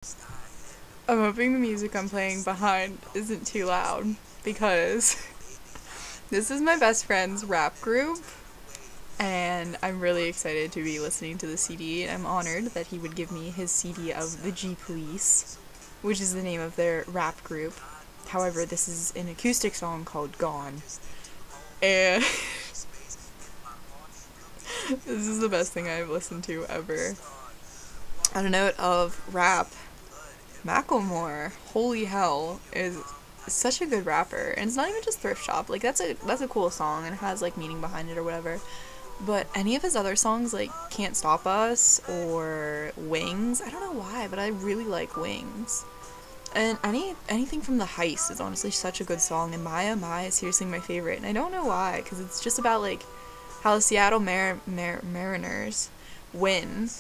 I'm hoping the music I'm playing behind isn't too loud because this is my best friend's rap group and I'm really excited to be listening to the CD. I'm honored that he would give me his CD of The G Police, which is the name of their rap group. However, this is an acoustic song called Gone. And this is the best thing I've listened to ever. On a note of rap, Macklemore, holy hell, is such a good rapper. And it's not even just Thrift Shop. Like, that's a cool song and it has, like, meaning behind it or whatever. But any of his other songs, like Can't Stop Us or Wings, I don't know why, but I really like Wings. And anything from The Heist is honestly such a good song, and My Oh My is seriously my favorite. And I don't know why, because it's just about, like, how the Seattle Mariners win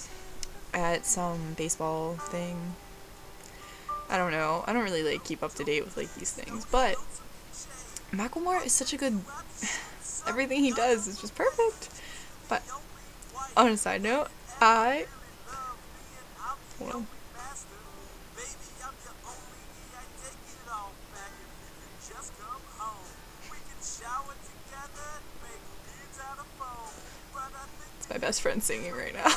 at some baseball thing. I don't know. I don't really, like, keep up to date with, like, these things. But Macklemore is such a good... everything he does is just perfect. But on a side note, hold on. It's my best friend singing right now.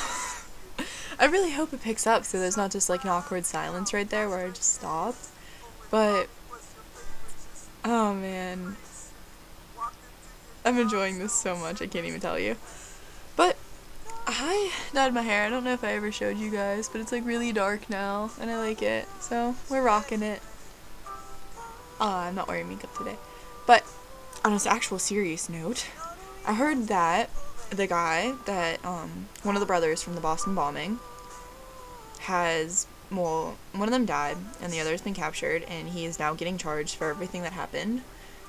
I really hope it picks up so there's not just like an awkward silence right there where I just stop. But oh man, I'm enjoying this so much, I can't even tell you. But I dyed my hair. I don't know if I ever showed you guys, but it's like really dark now and I like it, so we're rocking it. I'm not wearing makeup today. But on an actual serious note, I heard that the guy that one of the brothers from the Boston bombing has, well, one of them died and the other's been captured, and he is now getting charged for everything that happened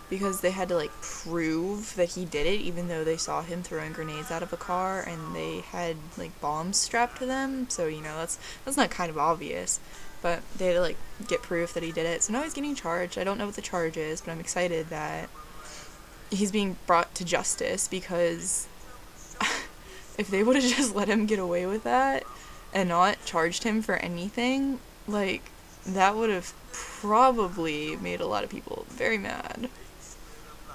because they had to, like, prove that he did it even though they saw him throwing grenades out of a car and they had, like, bombs strapped to them. So, you know, that's not kind of obvious, but they had to, like, get proof that he did it. So now he's getting charged. I don't know what the charge is, but I'm excited that he's being brought to justice, because if they would have just let him get away with that and not charged him for anything, like, that would have probably made a lot of people very mad.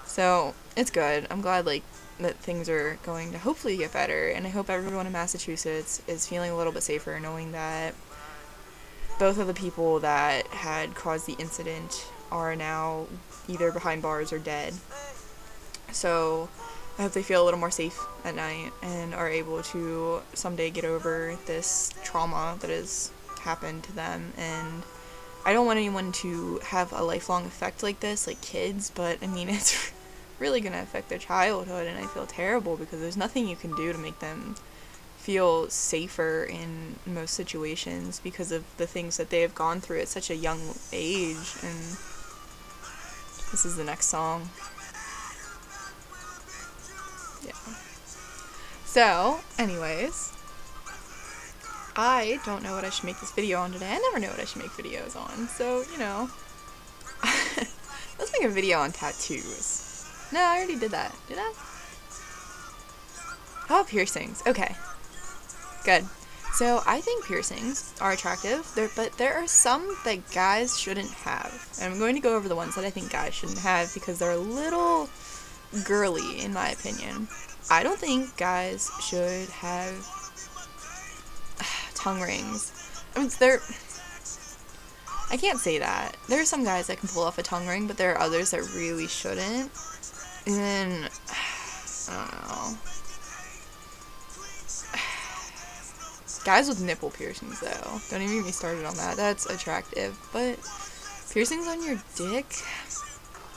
So, it's good. I'm glad, like, that things are going to hopefully get better, and I hope everyone in Massachusetts is feeling a little bit safer knowing that both of the people that had caused the incident are now either behind bars or dead. So, I hope they feel a little more safe at night and are able to someday get over this trauma that has happened to them. And I don't want anyone to have a lifelong effect like this, like kids, but I mean, it's really going to affect their childhood, and I feel terrible because there's nothing you can do to make them feel safer in most situations because of the things that they have gone through at such a young age. And this is the next song. Yeah. So, anyways, I don't know what I should make this video on today. I never know what I should make videos on, so, you know. Let's make a video on tattoos. No, I already did that. Did I? How about piercings? Okay. Good. So, I think piercings are attractive, but there are some that guys shouldn't have. And I'm going to go over the ones that I think guys shouldn't have because they're a little girly, in my opinion. I don't think guys should have tongue rings. I mean, I can't say that. There are some guys that can pull off a tongue ring, but there are others that really shouldn't. And then, I don't know. Guys with nipple piercings, though. Don't even get me started on that. That's attractive. But piercings on your dick?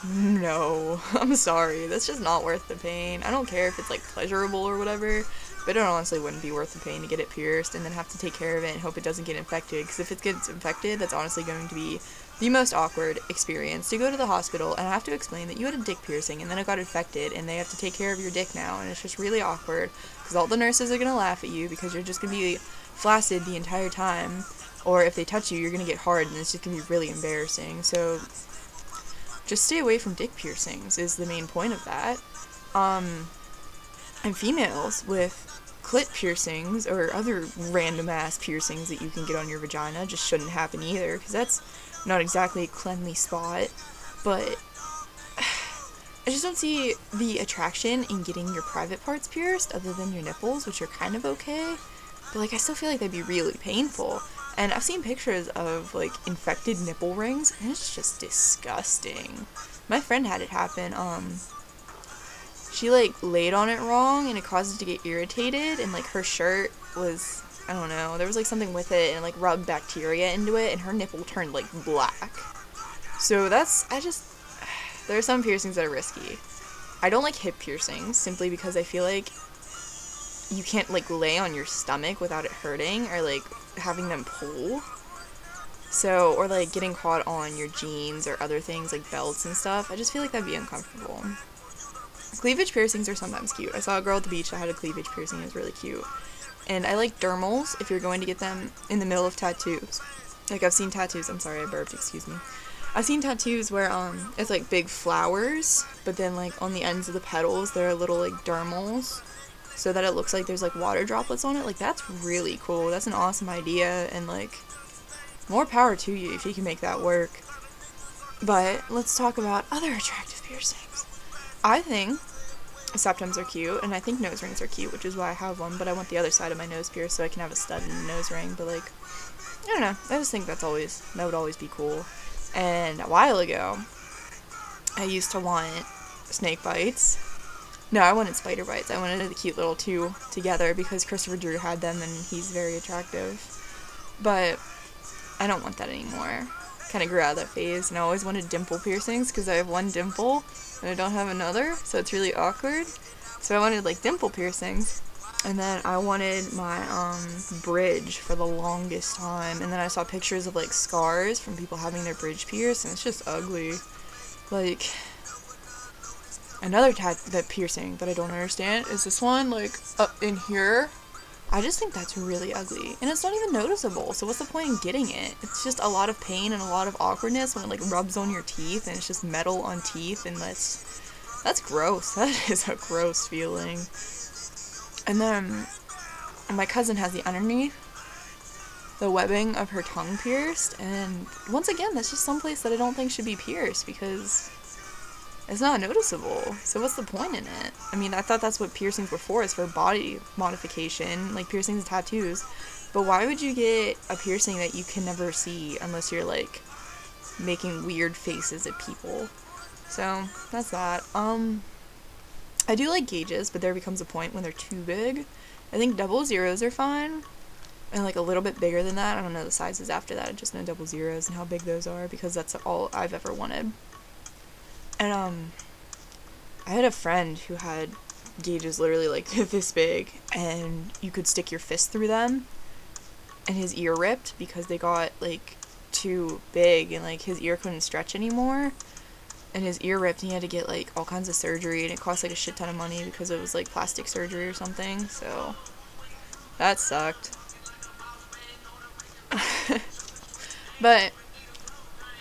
No. I'm sorry. That's just not worth the pain. I don't care if it's, like, pleasurable or whatever, but it honestly wouldn't be worth the pain to get it pierced and then have to take care of it and hope it doesn't get infected, because if it gets infected, that's honestly going to be the most awkward experience, to go to the hospital and have to explain that you had a dick piercing and then it got infected and they have to take care of your dick now, and it's just really awkward because all the nurses are going to laugh at you because you're just going to be flaccid the entire time, or if they touch you, you're going to get hard and it's just going to be really embarrassing. So just stay away from dick piercings is the main point of that. And females with clit piercings or other random ass piercings that you can get on your vagina just shouldn't happen either, because that's not exactly a cleanly spot. But I just don't see the attraction in getting your private parts pierced other than your nipples, which are kind of okay. But like, I still feel like that'd be really painful. And I've seen pictures of like infected nipple rings, and it's just disgusting. My friend had it happen. She like laid on it wrong, and it caused it to get irritated, and like her shirt was, I don't know, there was like something with it, and like rubbed bacteria into it, and her nipple turned like black. So there are some piercings that are risky. I don't like hip piercings, simply because I feel like you can't like lay on your stomach without it hurting, or like having them pull. So, or like getting caught on your jeans or other things like belts and stuff. I just feel like that'd be uncomfortable. Cleavage piercings are sometimes cute. I saw a girl at the beach that had a cleavage piercing. It was really cute. And I like dermals if you're going to get them in the middle of tattoos. Like, I've seen tattoos. I'm sorry, I burped. Excuse me. I've seen tattoos where it's like big flowers, but then like on the ends of the petals there are little like dermals, so that it looks like there's like water droplets on it. Like, that's really cool. That's an awesome idea, and like, more power to you if you can make that work. But let's talk about other attractive piercings. I think septums are cute, and I think nose rings are cute, which is why I have one, but I want the other side of my nose pierced so I can have a stud in a nose ring. But like, I don't know, I just think that would always be cool. And a while ago, I used to want snake bites. No, I wanted spider bites. I wanted the cute little two together because Christopher Drew had them, and he's very attractive. But I don't want that anymore. Kind of grew out of that phase, and I always wanted dimple piercings because I have one dimple and I don't have another, so it's really awkward. So I wanted like dimple piercings, and then I wanted my bridge for the longest time, and then I saw pictures of like scars from people having their bridge pierced, and it's just ugly. Like, another that piercing that I don't understand is this one, like up in here. I just think that's really ugly, and it's not even noticeable, so what's the point in getting it? It's just a lot of pain and a lot of awkwardness when it like rubs on your teeth, and it's just metal on teeth, and that's gross. That is a gross feeling. And then my cousin has the underneath, the webbing of her tongue pierced, and once again, that's just someplace that I don't think should be pierced because it's not noticeable. So what's the point in it? I mean, I thought that's what piercings were for, is for body modification, like piercings and tattoos. But why would you get a piercing that you can never see unless you're like making weird faces at people? So that's that. I do like gauges, but there becomes a point when they're too big. I think 00s are fine, and like a little bit bigger than that. I don't know the sizes after that. I just know 00s and how big those are because that's all I've ever wanted. And I had a friend who had gauges literally like this big, and you could stick your fist through them, and his ear ripped because they got like too big, and like his ear couldn't stretch anymore, and his ear ripped, and he had to get like all kinds of surgery, and it cost like a shit ton of money because it was like plastic surgery or something. So that sucked. But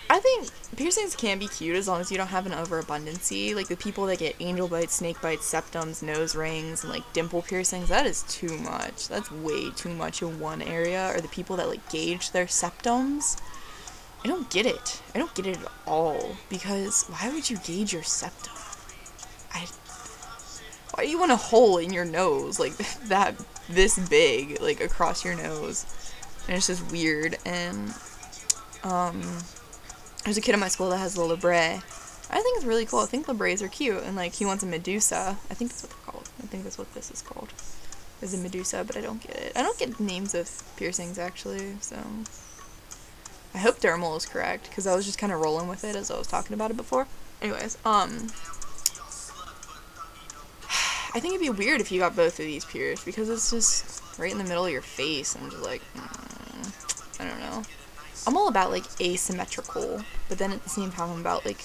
I think piercings can be cute as long as you don't have an overabundancy. Like the people that get angel bites, snake bites, septums, nose rings, and like dimple piercings, that is too much. That's way too much in one area. Or the people that like gauge their septums. I don't get it. I don't get it at all. Because why would you gauge your septum? Why do you want a hole in your nose like this big, like across your nose? And it's just weird. And there's a kid in my school that has a labrae. I think it's really cool. I think labraes are cute, and like he wants a Medusa. I think that's what they're called. I think that's what this is called. Is a Medusa, but I don't get it. I don't get names of piercings actually, so I hope dermal is correct because I was just kind of rolling with it as I was talking about it before. Anyways, I think it'd be weird if you got both of these pierced because it's just right in the middle of your face, and I'm just like, I don't know. I'm all about like asymmetrical, but then at the same time I'm about like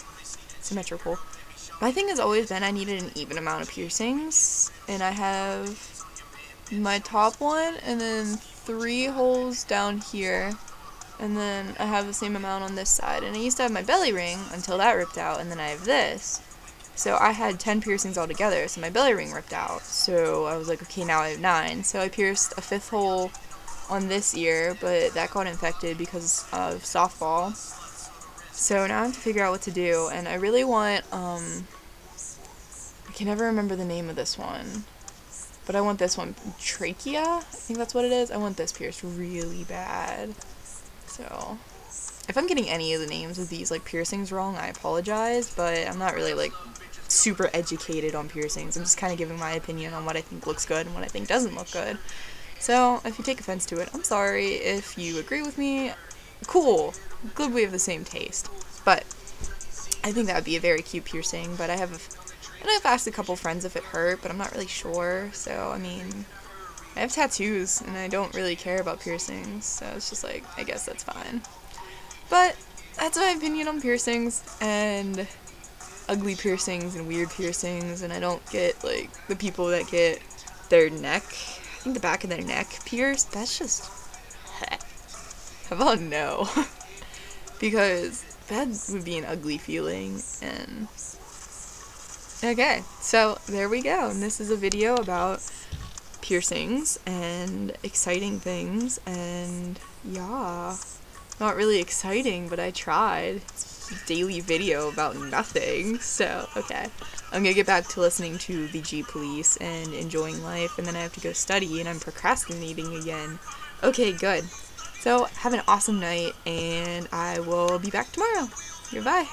symmetrical. My thing has always been I needed an even amount of piercings, and I have my top one and then 3 holes down here, and then I have the same amount on this side. And I used to have my belly ring until that ripped out, and then I have this. So I had 10 piercings altogether, so my belly ring ripped out. So I was like, okay, now I have 9. So I pierced a 5th hole on this ear, but that got infected because of softball. So now I have to figure out what to do, and I really want, I can never remember the name of this one, but I want this one, trachea, I think that's what it is. I want this pierced really bad. So if I'm getting any of the names of these like piercings wrong, I apologize, but I'm not really like super educated on piercings. I'm just kind of giving my opinion on what I think looks good and what I think doesn't look good. So if you take offense to it, I'm sorry. If you agree with me, cool. Good, we have the same taste. But I think that would be a very cute piercing, but and I've asked a couple friends if it hurt, but I'm not really sure. So, I mean, I have tattoos, and I don't really care about piercings, so it's just like, I guess that's fine. But that's my opinion on piercings, and ugly piercings and weird piercings, and I don't get, like, the people that get their neck, I think the back of their neck pierced. That's just, how about no? Because that would be an ugly feeling, and okay, so there we go, and this is a video about piercings and exciting things, and yeah, not really exciting, but I tried. It's a daily video about nothing, so okay, I'm gonna get back to listening to the G Police and enjoying life, and then I have to go study, and I'm procrastinating again. Okay, good. So have an awesome night, and I will be back tomorrow. Goodbye.